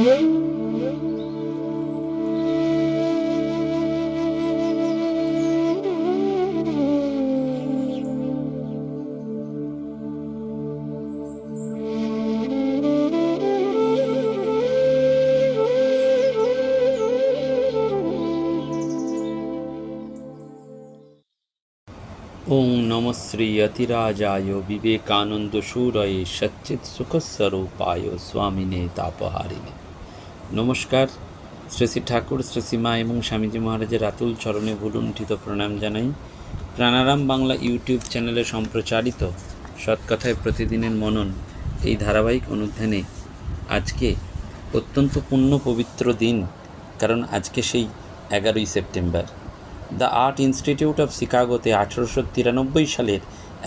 ওং নমঃ শ্রী অতিরাজায় বিবেকানন্দ সুরয়ে সচ্চিৎ সুখস্বরূপায় স্বামিনে তাপহারিণে। নমস্কার। শ্রী শ্রী ঠাকুর, শ্রী শ্রী মা এবং স্বামীজি মহারাজের আতুল চরণে ভুলুণ্ঠিত প্রণাম জানাই। প্রাণারাম বাংলা ইউটিউব চ্যানেলে সম্প্রচারিত সৎকথায় প্রতিদিনের মনন এই ধারাবাহিক অনুধ্যানে আজকে অত্যন্ত পুণ্য পবিত্র দিন, কারণ আজকে সেই 11ই September. The art institute of শিকাগোতে 1893 সালের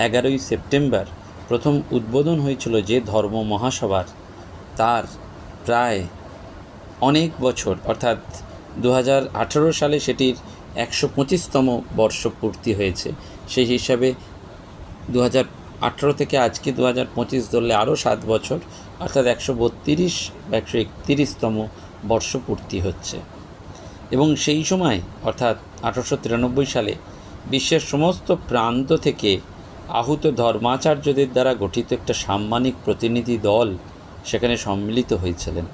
11ই সেপ্টেম্বর প্রথম উদ্বোধন হয়েছিল যে ধর্ম মহাসভার, তার প্রায় অনেক বছর অর্থাৎ 2018 সালে সেটির 125তম বর্ষ পূর্তি হয়েছে। সেই হিসাবে 2018 থেকে আজকে 2025 ধরলে আরও 7 বছর অর্থাৎ 132-131তম বর্ষ পূর্তি হচ্ছে। এবং সেই সময় অর্থাৎ 1893 সালে বিশ্বের সমস্ত প্রান্ত থেকে আহুত ধর্মাচার্যদের দ্বারা গঠিত একটা সাম্মানিক প্রতিনিধি দল সেখানে সম্মিলিত হয়েছিলেন।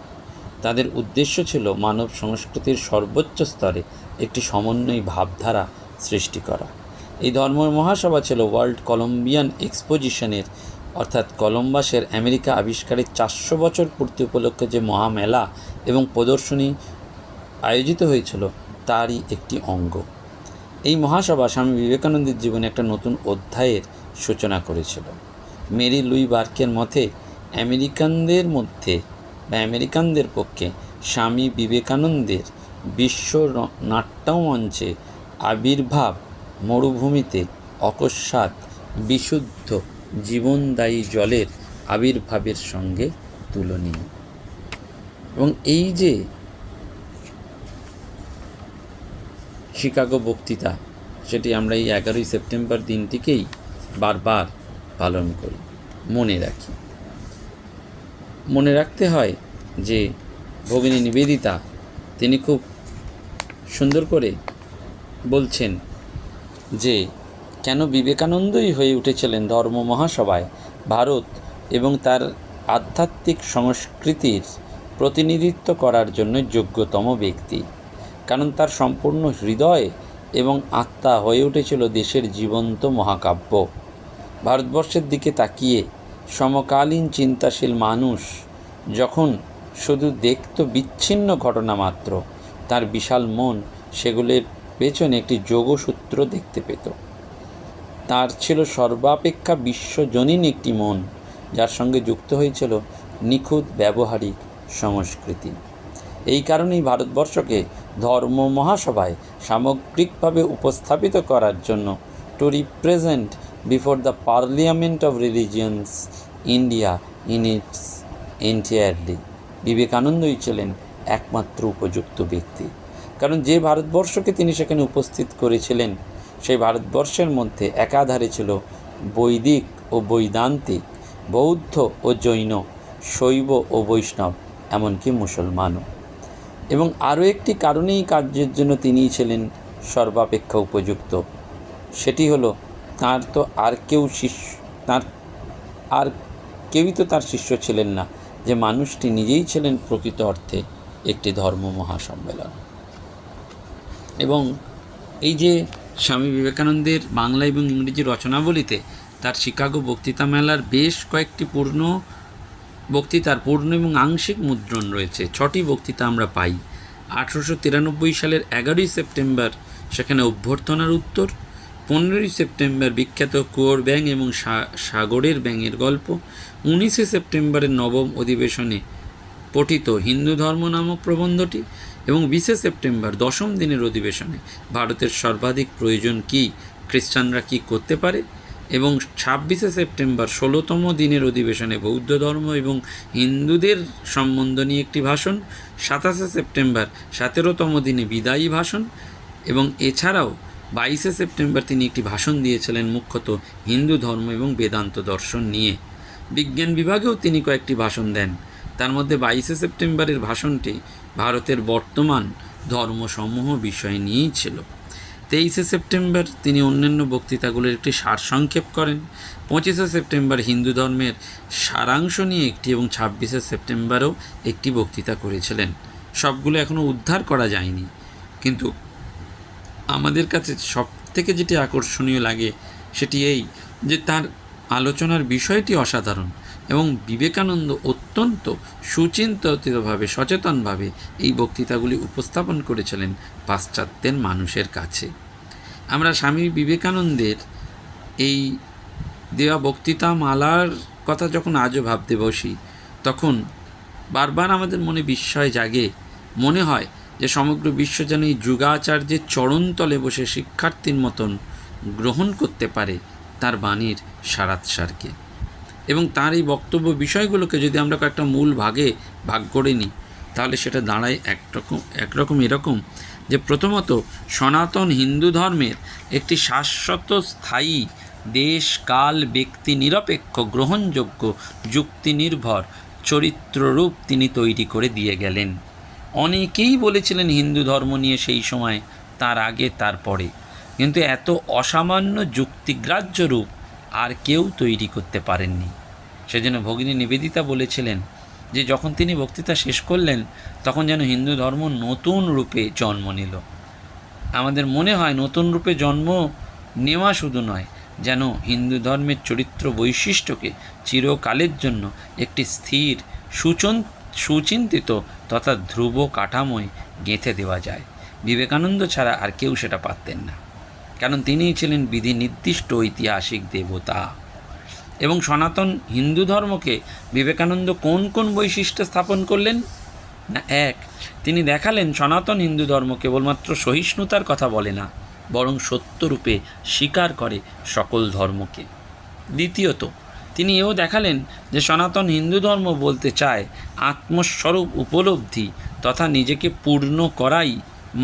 তাদের উদ্দেশ্য ছিল মানব সংস্কৃতির সর্বোচ্চ স্তরে একটি সমন্বয়ী ভাবধারা সৃষ্টি করা। এই ধর্ম মহাসভা ছিল ওয়ার্ল্ড কলম্বিয়ান এক্সপোজিশনের অর্থাৎ কলম্বাসের আমেরিকা আবিষ্কারের 400 বছর পূর্তি উপলক্ষে যে মহামেলা এবং প্রদর্শনী আয়োজিত হয়েছিল তারই একটি অঙ্গ। এই মহাসভা স্বামী বিবেকানন্দের জীবনে একটা নতুন অধ্যায়ের সূচনা করেছিল। মেরি লুই বার্কের মতে আমেরিকানদের পক্ষে স্বামী বিবেকানন্দের বিশ্ব নাট্যমঞ্চে আবির্ভাব মরুভূমিতে অকস্মাৎ বিশুদ্ধ জীবনদায়ী জলের আবির্ভাবের সঙ্গে তুলনীয়। এবং এই যে শিকাগো বক্তৃতা, সেটি আমরা এই 11ই সেপ্টেম্বর দিনটিকেই বারবার পালন করি, মনে রাখতে হয় যে ভগিনী নিবেদিতা তিনি খুব সুন্দর করে বলছেন যে কেন বিবেকানন্দই হয়ে উঠেছিলেন ধর্ম মহাসভায় ভারত এবং তার আধ্যাত্মিক সংস্কৃতির প্রতিনিধিত্ব করার জন্য যোগ্যতম ব্যক্তি। কারণ তার সম্পূর্ণ হৃদয় এবং আত্মা হয়ে উঠেছিল দেশের জীবন্ত মহাকাব্য। ভারতবর্ষের দিকে তাকিয়ে সমকালীন চিন্তাশীল মানুষ যখন শুধু দেখত বিচ্ছিন্ন ঘটনা মাত্র, তার বিশাল মন সেগুলোর পেছনে একটি যোগসূত্র দেখতে পেত। তার ছিল সর্বাপেক্ষা বিশ্বজনীন একটি মন, যার সঙ্গে যুক্ত হয়েছিল নিখুঁত ব্যবহারিক সংস্কৃতি। এই কারণেই ভারতবর্ষকে ধর্ম মহাসভায় সামগ্রিকভাবে উপস্থাপিত করার জন্য to represent before the parliament of religions India in its entirely, বিবেকানন্দই ছিলেন একমাত্র উপযুক্ত ব্যক্তি। কারণ যে ভারতবর্ষকে তিনি সেখানে উপস্থিত করেছিলেন সেই ভারতবর্ষের মধ্যে একাধারে ছিল বৈদিক ও বৈদান্তিক, বৌদ্ধ ও জৈন, শৈব ও বৈষ্ণব, এমনকি মুসলমানও। এবং আরও একটি কারণেই কার্যের জন্য তিনিই ছিলেন সর্বাপেক্ষা উপযুক্ত, সেটি হলো তার কেউই তো তার শিষ্য ছিলেন না, যে মানুষটি নিজেই ছিলেন প্রকৃত অর্থে একটি ধর্ম মহাসম্মেলন। এবং এই যে স্বামী বিবেকানন্দের বাংলা এবং ইংরেজি রচনাবলিতে তার শিকাগো বক্তৃতা মেলার বেশ কয়েকটি বক্তৃতার পূর্ণ এবং আংশিক মুদ্রণ রয়েছে। 6টি বক্তৃতা আমরা পাই। 1893 সালের 11ই সেপ্টেম্বর সেখানে অভ্যর্থনার উত্তর, 15ই সেপ্টেম্বর বিখ্যাত কুয়োর ব্যাঙ এবং সাগরের ব্যাঙের গল্প, 19শে সেপ্টেম্বরের নবম অধিবেশনে পঠিত হিন্দু ধর্ম নামক প্রবন্ধটি, এবং 20শে সেপ্টেম্বর 10ম দিনের অধিবেশনে ভারতের সর্বাধিক প্রয়োজন কি, খ্রিস্টানরা কি করতে পারে, এবং 26শে সেপ্টেম্বর 16তম দিনের অধিবেশনে বৌদ্ধ ধর্ম এবং হিন্দুদের সম্বন্ধ নিয়ে একটি ভাষণ, 27শে সেপ্টেম্বর 17তম দিনে বিদায়ী ভাষণ, এবং এছাড়াও 22শে সেপ্টেম্বর তিনি একটি ভাষণ দিয়েছিলেন মুখ্যত হিন্দু ধর্ম এবং বেদান্ত দর্শন নিয়ে। বিজ্ঞান বিভাগেও তিনি কয়েকটি ভাষণ দেন। তার মধ্যে 22শে সেপ্টেম্বরের ভাষণটি ভারতের বর্তমান ধর্মসমূহ বিষয় নিয়েই ছিল। 23শে সেপ্টেম্বর তিনি অন্যান্য বক্তৃতাগুলির একটি সারসংক্ষেপ করেন। 25শে সেপ্টেম্বর হিন্দু ধর্মের সারাংশ নিয়ে একটি, এবং 26শে সেপ্টেম্বরেও একটি বক্তৃতা করেছিলেন। সবগুলো এখনও উদ্ধার করা যায়নি, কিন্তু আমাদের কাছে সব থেকে যেটি আকর্ষণীয় লাগে সেটি এই যে তার আলোচনার বিষয়টি অসাধারণ, এবং বিবেকানন্দ অত্যন্ত সুচিন্তিতভাবে, সচেতনভাবে এই বক্তৃতাগুলি উপস্থাপন করেছিলেন পাশ্চাত্যের মানুষের কাছে। আমরা স্বামী বিবেকানন্দের এই দেওয়া বক্তৃতা মালার কথা যখন আজও ভাবতে বসি, তখন বারবার আমাদের মনে বিস্ময় জাগে। মনে হয় যে সমগ্র বিশ্ব যেন এই যুগাচার্যের চরণতলে বসে শিক্ষার্থীর মতন গ্রহণ করতে পারে তার বাণীর সারাৎসারকে। এবং তার এই বক্তব্য বিষয়গুলোকে যদি আমরা কয়েকটা মূল ভাগে ভাগ করে নিই, তাহলে সেটা দাঁড়ায় একরকম এরকম যে, প্রথমত সনাতন হিন্দু ধর্মের একটি শাশ্বত, স্থায়ী, দেশ কাল ব্যক্তি নিরপেক্ষ, গ্রহণযোগ্য, যুক্তি নির্ভর চরিত্ররূপ তিনি তৈরি করে দিয়ে গেলেন। অনেকেই বলেছিলেন হিন্দু ধর্ম নিয়ে সেই সময়, তার আগে, তার পরে, কিন্তু এত অসামান্য যুক্তিগ্রাহ্য রূপ আর কেউ তৈরি করতে পারেননি। সেজন্য ভগিনী নিবেদিতা বলেছিলেন যে যখন তিনি বক্তৃতা শেষ করলেন, তখন যেন হিন্দু ধর্ম নতুন রূপে জন্ম নিল। আমাদের মনে হয় নতুন রূপে জন্ম নেওয়া শুধু নয়, যেন হিন্দু ধর্মের চরিত্র বৈশিষ্ট্যকে চিরকালের জন্য একটি স্থির, সুচিন্তিত তথা ধ্রুব কাঠামোয় গেঁথে দেওয়া যায়। বিবেকানন্দ ছাড়া আর কেউ সেটা পারতেন না, কারণ তিনিই ছিলেন বিধি নির্দিষ্ট ঐতিহাসিক দেবতা। এবং সনাতন হিন্দু ধর্মকে বিবেকানন্দ কোন কোন বৈশিষ্ট্য স্থাপন করলেন না, এক, তিনি দেখালেন সনাতন হিন্দু ধর্ম কেবলমাত্র সহিষ্ণুতার কথা বলে না, বরং সত্যরূপে স্বীকার করে সকল ধর্মকে। দ্বিতীয়ত, তিনি এও দেখালেন যে সনাতন হিন্দু ধর্ম বলতে চায় আত্মস্বরূপ উপলব্ধি তথা নিজেকে পূর্ণ করাই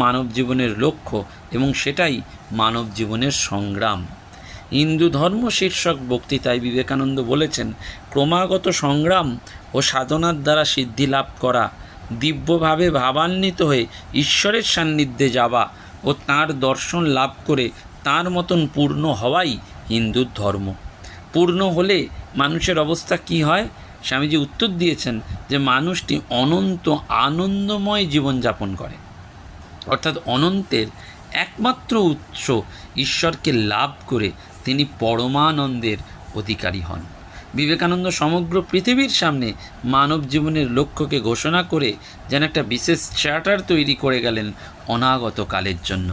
মানব জীবনের লক্ষ্য, এবং সেটাই মানব জীবনের সংগ্রাম। হিন্দু ধর্ম শীর্ষক বক্তৃতায় বিবেকানন্দ বলেছেন, ক্রমাগত সংগ্রাম ও সাধনার দ্বারা সিদ্ধি লাভ করা, দিব্যভাবে ভাবান্বিত হয়ে ঈশ্বরের সান্নিধ্যে যাওয়া ও তাঁর দর্শন লাভ করে তাঁর মতন পূর্ণ হওয়াই হিন্দু ধর্ম। পূর্ণ হলে মানুষের অবস্থা কি হয়? স্বামীজি উত্তর দিয়েছেন যে মানুষটি অনন্ত আনন্দময় জীবনযাপন করে, অর্থাৎ অনন্তের একমাত্র উৎস ঈশ্বরকে লাভ করে তিনি পরমানন্দের অধিকারী হন। বিবেকানন্দ সমগ্র পৃথিবীর সামনে মানব জীবনের লক্ষ্যকে ঘোষণা করে যেন একটা বিশেষ চার্টার তৈরি করে গেলেন অনাগত কালের জন্য।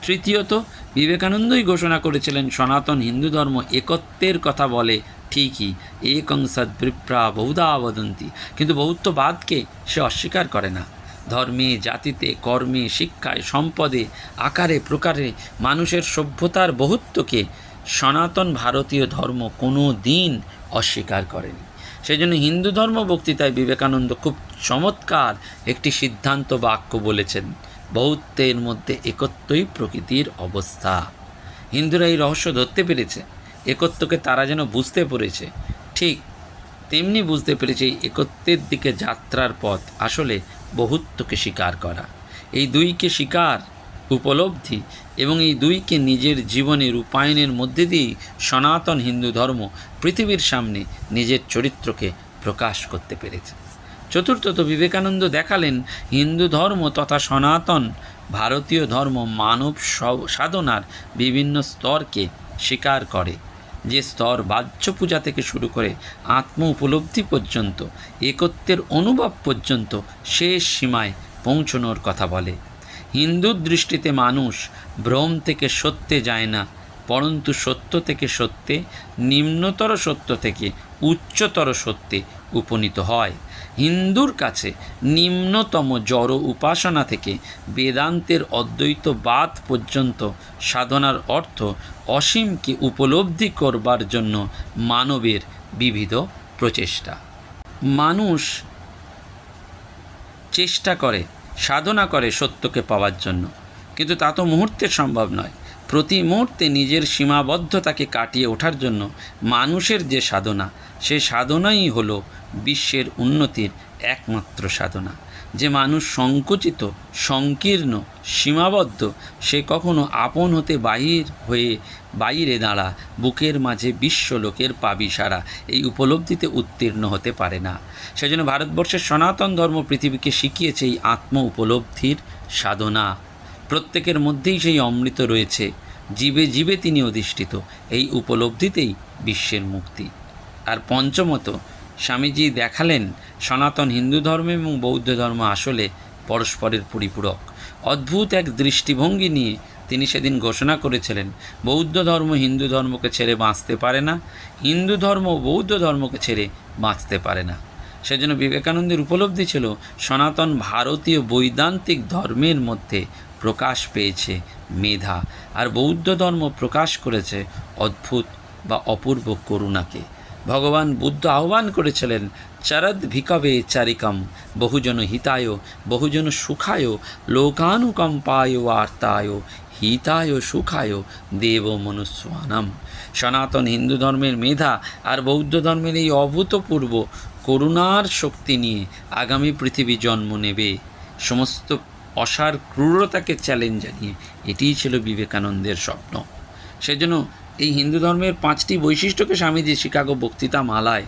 তৃতীয়ত, বিবেকানন্দই ঘোষণা করেছিলেন সনাতন হিন্দু ধর্ম একত্বের কথা বলে ঠিকই, একং সদ্বিপ্রা বহুধা বদন্তি, কিন্তু বহুত্ববাদকে সে অস্বীকার করে না। ধর্মে, জাতিতে, কর্মে, শিক্ষায়, সম্পদে, আকারে প্রকারে মানুষের সভ্যতার বহুত্বকে সনাতন ভারতীয় ধর্ম কোনো দিন অস্বীকার করেনি। সেই জন্য হিন্দু ধর্ম বক্তৃতায় বিবেকানন্দ খুব চমৎকার একটি সিদ্ধান্ত বাক্য বলেছেন, বহুত্বের মধ্যে একত্বই প্রকৃতির অবস্থা। হিন্দুরা এই রহস্য ধরতে পেরেছে, একত্বকে তারা যেন বুঝতে পেরেছে, ঠিক তেমনি বুঝতে পেরেছে এই একত্বের দিকে যাত্রার পথ আসলে বহুত্বকে স্বীকার করা। এই দুইকে স্বীকার, উপলব্ধি এবং এই দুইকে নিজের জীবনে রূপায়ণের মধ্যে দিয়েই সনাতন হিন্দু ধর্ম পৃথিবীর সামনে নিজের চরিত্রকে প্রকাশ করতে পেরেছে। চতুর্থত, বিবেকানন্দ দেখালেন হিন্দু ধর্ম তথা সনাতন ভারতীয় ধর্ম মানব সাধনার বিভিন্ন স্তরকে স্বীকার করে, যে স্তর বাহ্য পূজা থেকে শুরু করে আত্ম উপলব্ধি পর্যন্ত, একত্বের অনুভব পর্যন্ত শেষ সীমায় পৌঁছনোর কথা বলে। হিন্দুর দৃষ্টিতে মানুষ ভ্রম থেকে সত্যে যায় না, পরন্তু সত্য থেকে সত্যে, নিম্নতর সত্য থেকে উচ্চতর সত্যে উপনীত হয়। হিন্দুর কাছে নিম্নতম জড় উপাসনা থেকে বেদান্তের অদ্বৈতবাদ পর্যন্ত সাধনার অর্থ অসীমকে উপলব্ধি করবার জন্য মানবের বিবিধ প্রচেষ্টা। মানুষ চেষ্টা করে, সাধনা করে সত্যকে পাওয়ার জন্য, কিন্তু তা তো মুহূর্তে সম্ভব নয়। প্রতি মুহূর্তে নিজের সীমাবদ্ধতাকে কাটিয়ে ওঠার জন্য মানুষের যে সাধনা, সে সাধনাই হলো বিশ্বের উন্নতির একমাত্র সাধনা। যে মানুষ সংকুচিত, সংকীর্ণ, সীমাবদ্ধ, সে কখনো আপন হতে বাইরে দাঁড়া, বুকের মাঝে বিশ্বলোকের পাবি সারা, এই উপলব্ধিতে উত্তীর্ণ হতে পারে না। সেজন্য ভারতবর্ষের সনাতন ধর্ম পৃথিবীকে শিখিয়েছে এই আত্ম উপলব্ধির সাধনা। প্রত্যেকের মধ্যেই সেই অমৃত রয়েছে, জীবে জীবে তিনি অধিষ্ঠিত, এই উপলব্ধিতেই বিশ্বের মুক্তি। আর পঞ্চমত, স্বামীজি দেখালেন সনাতন হিন্দু ধর্ম এবং বৌদ্ধ ধর্ম আসলে পরস্পরের পরিপূরক। অদ্ভুত এক দৃষ্টিভঙ্গি নিয়ে তিনি সেদিন ঘোষণা করেছিলেন, বৌদ্ধ ধর্ম হিন্দু ধর্মকে ছেড়ে বাঁচতে পারে না, হিন্দু ধর্ম বৌদ্ধ ধর্মকে ছেড়ে বাঁচতে পারে না। সেজন্য বিবেকানন্দের উপলব্ধি ছিল সনাতন ভারতীয় বৈদান্তিক ধর্মের মধ্যে প্রকাশ পেয়েছে মেধা, আর বৌদ্ধ ধর্ম প্রকাশ করেছে অদ্ভুত বা অপূর্ব করুণাকে। ভগবান বুদ্ধ আহ্বান করেছিলেন, চরদ ভিকবে চারিকম বহুজন হিতায় বহুজন সুখায় লোকানুকম্পায় আর্তায় হিতায় সুখায় দেব মনুষ্যানাম। সনাতন হিন্দু ধর্মের মেধা আর বৌদ্ধ ধর্মের এই অভূতপূর্ব করুণার শক্তি নিয়ে আগামী পৃথিবী জন্ম নেবে। সমস্ত অসার ক্রূরতাকে চ্যালেঞ্জ জানিয়ে এটিই ছিল বিবেকানন্দের স্বপ্ন। সেজন্য এই হিন্দু ধর্মের 5টি বৈশিষ্ট্যকে স্বামীজি শিকাগো বক্তৃতা মালায়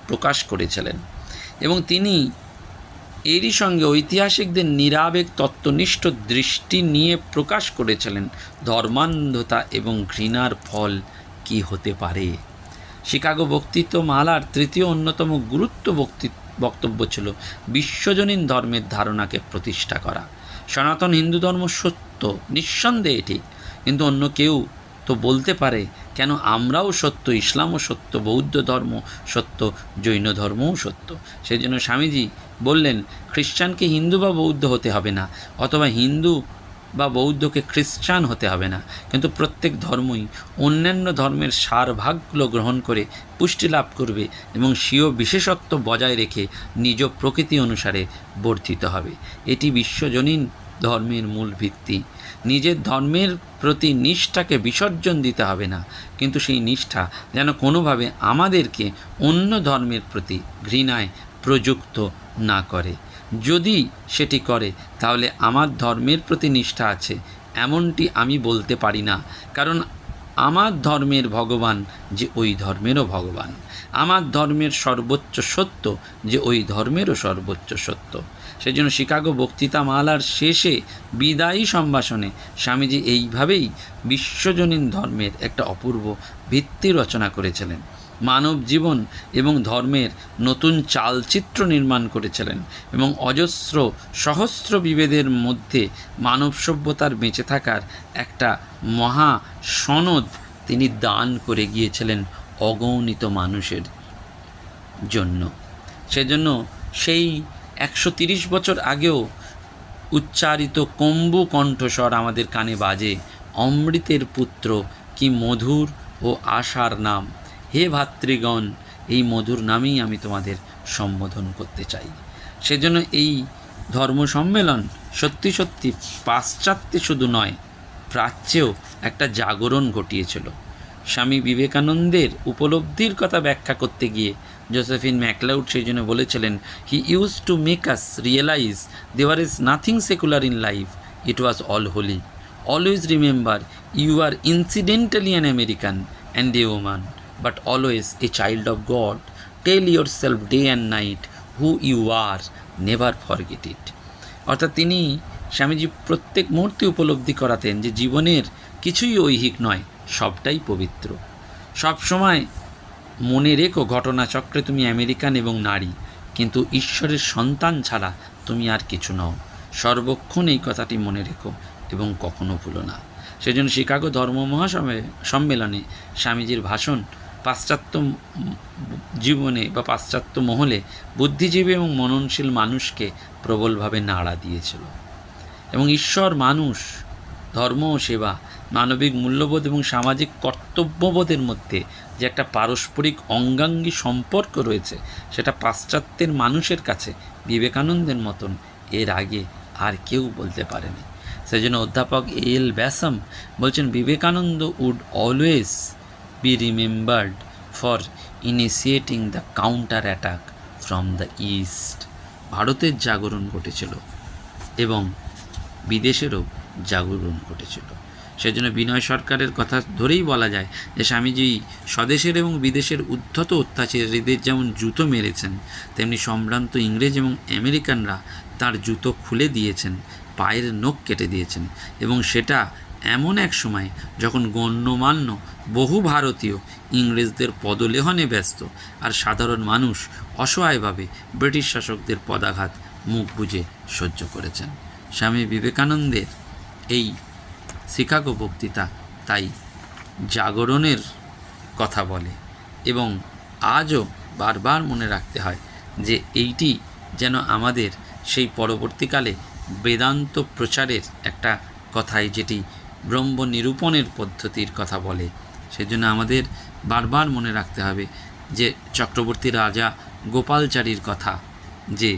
প্রকাশ করেছিলেন, এবং তিনি এরই সঙ্গে ঐতিহাসিকদের নিরাবেগ তত্ত্বনিষ্ঠ দৃষ্টি নিয়ে প্রকাশ করেছিলেন ধর্মান্ধতা এবং ঘৃণার ফল কি হতে পারে। শিকাগো বক্তৃতা মালার তৃতীয় অন্যতম বক্তব্য ছিল বিশ্বজনীন ধর্মের ধারণাকে প্রতিষ্ঠা করা। সনাতন হিন্দু ধর্ম সত্য, নিঃসন্দেহে ঠিক, কিন্তু অন্য কেউ তো বলতে পারে, কেন আমরাও সত্য, ইসলামও সত্য, বৌদ্ধ ধর্ম সত্য, জৈন ধর্মও সত্য। সেই জন্য স্বামীজি বললেন, খ্রিস্টানকে হিন্দু বা বৌদ্ধ হতে হবে না, অথবা হিন্দু বা বৌদ্ধকে খ্রিস্টান হতে হবে না, কিন্তু প্রত্যেক ধর্মই অন্যান্য ধর্মের সারভাগগুলো গ্রহণ করে পুষ্টি লাভ করবে এবং স্বীয় বিশেষত্ব বজায় রেখে নিজ প্রকৃতি অনুসারে বর্ধিত হবে। এটি বিশ্বজনীন ধর্মের মূল ভিত্তি। নিজের ধর্মের প্রতি নিষ্ঠাকে বিসর্জন দিতে হবে না, কিন্তু সেই নিষ্ঠা যেন কোনোভাবে আমাদেরকে অন্য ধর্মের প্রতি ঘৃণায় প্রযুক্ত না করে। যদি সেটি করে তাহলে আমার ধর্মের প্রতি নিষ্ঠা আছে এমনটি আমি বলতে পারি না, কারণ আমার ধর্মের ভগবান যে ওই ধর্মেরও ভগবান, আমার ধর্মের সর্বোচ্চ সত্য যে ওই ধর্মেরও সর্বোচ্চ সত্য। সেই জন্য শিকাগো বক্তৃতা মালার শেষে বিদায়ী সম্ভাষণে স্বামীজি এইভাবেই বিশ্বজনীন ধর্মের একটা অপূর্ব ভিত্তি রচনা করেছিলেন, মানব জীবন এবং ধর্মের নতুন চালচিত্র নির্মাণ করেছিলেন, এবং অজস্র সহস্র বিভেদের মধ্যে মানব সভ্যতার বেঁচে থাকার একটা মহা সনদ তিনি দান করে গিয়েছিলেন অগণিত মানুষের জন্য। সেজন্য সেই 130 বছর আগেও উচ্চারিত কম্বু কণ্ঠস্বর আমাদের কানে বাজে, অমৃতের পুত্র কি মধুর ও আশার নাম, হে ভাতৃগণ, এই মধুর নামেই আমি তোমাদের সম্বোধন করতে চাই। সেজন্য এই ধর্ম সম্মেলন সত্যি সত্যি পাশ্চাত্যে শুধু নয়, প্রাচ্যেও একটা জাগরণ ঘটিয়েছিল। স্বামী বিবেকানন্দের উপলব্ধির কথা ব্যাখ্যা করতে গিয়ে জোসেফিন ম্যাকলাউড সেই জন্য বলেছিলেন, he use to make us realise there is nothing secular in life, it was all holy. Always remember you are incidentally an American and a woman, but always a child of God. Tell yourself day and night who you are, never forget it. অর্থাৎ তিনি স্বামীজি প্রত্যেক মুহূর্তে উপলব্ধি করাতেন যে জীবনের কিছুই ঐহিক নয়, সবটাই পবিত্র। সব সময় মনে রেখো ঘটনাচক্রে তুমি আমেরিকান এবং নারী, কিন্তু ঈশ্বরের সন্তান ছাড়া তুমি আর কিছু নও। সর্বক্ষণ এই কথাটি মনে রেখো এবং কখনো ভুলো না। সেজন্য শিকাগো ধর্ম সম্মেলনে স্বামীজির ভাষণ পাশ্চাত্য জীবনে বা পাশ্চাত্য মহলে বুদ্ধিজীবী এবং মননশীল মানুষকে প্রবলভাবে নাড়া দিয়েছিল। এবং ঈশ্বর, মানুষ, ধর্ম ও সেবা, মানবিক মূল্যবোধ এবং সামাজিক কর্তব্যবোধের মধ্যে যে একটা পারস্পরিক অঙ্গাঙ্গী সম্পর্ক রয়েছে, সেটা পাশ্চাত্যের মানুষের কাছে বিবেকানন্দের মতন এর আগে আর কেউ বলতে পারেনি। সেই জন্য অধ্যাপক এল ব্যাসাম বলছেন, Vivekananda would always be remembered for initiating the counter attack from the east. ভারতের জাগরণ ঘটেছিল এবং বিদেশেরও জাগরণ ঘটেছিল। সেজন্য বিনয় সরকারের কথা ধরেই বলা যায় যে স্বামীজি স্বদেশের এবং বিদেশের উদ্ধত অত্যাচারীদের যেমন জুতো মেরেছেন, তেমনি সম্ভ্রান্ত ইংরেজ এবং আমেরিকানরা তার জুতো খুলে দিয়েছেন, পায়ের নখ কেটে দিয়েছেন। এবং সেটা এমন এক সময় যখন গণ্যমান্য বহু ভারতীয় ইংরেজদের পদলেহনে ব্যস্ত, আর সাধারণ মানুষ অসহায়ভাবে ব্রিটিশ শাসকদের পদাঘাত মুখ বুজে সহ্য করেছেন। স্বামী বিবেকানন্দের এই শিকাগো বক্তৃতা তাই জাগরণের কথা বলে, এবং আজও বারবার মনে রাখতে হয় যে এইটি যেন আমাদের সেই পরবর্তীকালে বেদান্ত প্রচারের একটা কথাই, যেটি ব্রহ্ম নিরূপণের পদ্ধতির কথা বলে। সেজন্য আমাদের বারবার মনে রাখতে হবে যে চক্রবর্তী রাজা গোপালচারীর কথা, যে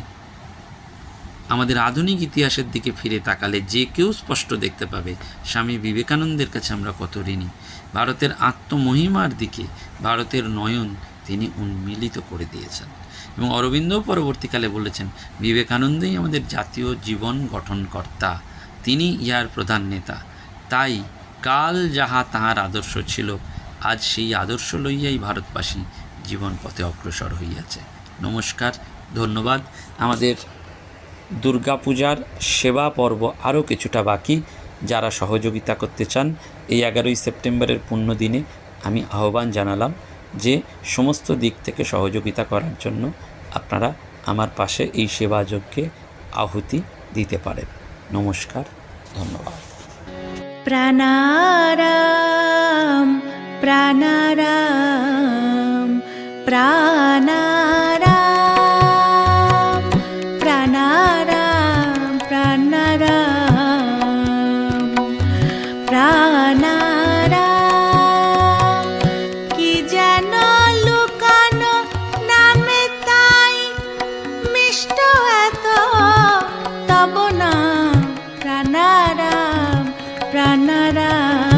আমাদের আধুনিক ইতিহাসের দিকে ফিরে তাকালে যে কেউ স্পষ্ট দেখতে পাবে স্বামী বিবেকানন্দের কাছে আমরা কত ঋণী। ভারতের আত্মমহিমার দিকে ভারতের নয়ন তিনি উন্মিলিত করে দিয়েছেন। এবং অরবিন্দ পরবর্তীকালে বলেছেন, বিবেকানন্দই আমাদের জাতীয় জীবন গঠনকর্তা, তিনি ইহার প্রধান নেতা। তাই কাল যাহা তাহার আদর্শ ছিল, আজ সেই আদর্শ লইয়াই ভারতবাসী জীবন পথে অগ্রসর হইয়াছে। নমস্কার, ধন্যবাদ। আমাদের দুর্গাপূজার সেবা পর্ব আরও কিছুটা বাকি। যারা সহযোগিতা করতে চান, এই 11ই সেপ্টেম্বরের পুণ্য দিনে আমি আহ্বান জানালাম যে সমস্ত দিক থেকে সহযোগিতা করার জন্য আপনারা আমার পাশে এই সেবাযজ্ঞে আহুতি দিতে পারেন। নমস্কার, ধন্যবাদ। প্রাণারাম প্রাণারাম প্রাণারাম প্রাণারাম প্রাণারাম প্রাণারাম, কি যেন লুকানো নামে তাই মিষ্ট এত তব নাম প্রাণারাম প্রাণারাম।